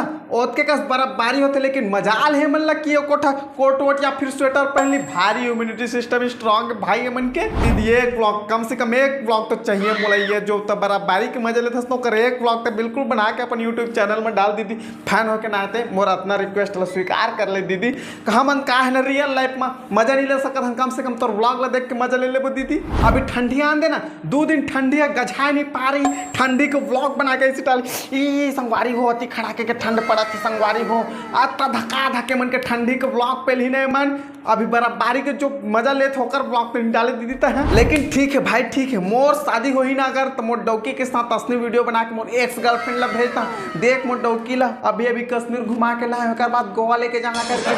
ना ओत के कस बर्फबारी होते, लेकिन मजाल है मन लग कि कोठा कोट वोट या फिर स्वेटर पहन ली। भारी इम्यूनिटी सिस्टम स्ट्रांग भाई मन के। दीदी एक ब्लॉग कम से कम एक ब्लॉग तो चाहिए मोला, ये जो तो बर्फबारी के मजे लेते तो कर एक ब्लॉग तो बिल्कुल बना के अपन यूट्यूब चैनल में डाल दीदी। फैन होके नाते मोर अपना रिक्वेस्ट ला स्वीकार कर ले दीदी। कहा मन का है ना रियल लाइफ में मजा नहीं ले सकत हम, कम से कम तोर ब्लॉग ला देख के मजा ले लेबो दीदी। अभी ठंडिया आन देना 2 दिन ठंडिया गझा नहीं पा रही, ठंडी को ब्लॉग बना के इसी डाल ई संगवारी हो अति खड़ा के ठंड पड़ा थी संगवारी हो आता धक्का धक्के मन के ठंडी के ब्लॉग पे ही नहीं मन। अभी बर्फबारी के जो मजा लेत होकर ब्लॉग पे डाले दीदी तो है। लेकिन ठीक है भाई ठीक है, मोर शादी हो ही ना अगर तो मोर डौकी के साथ असली वीडियो बना के मोर एक्स गर्लफ्रेंड ला भेजता। देख मोर डौकी ला अभी कश्मीर घुमा के लाए, बाद गोवा लेके जाना करके।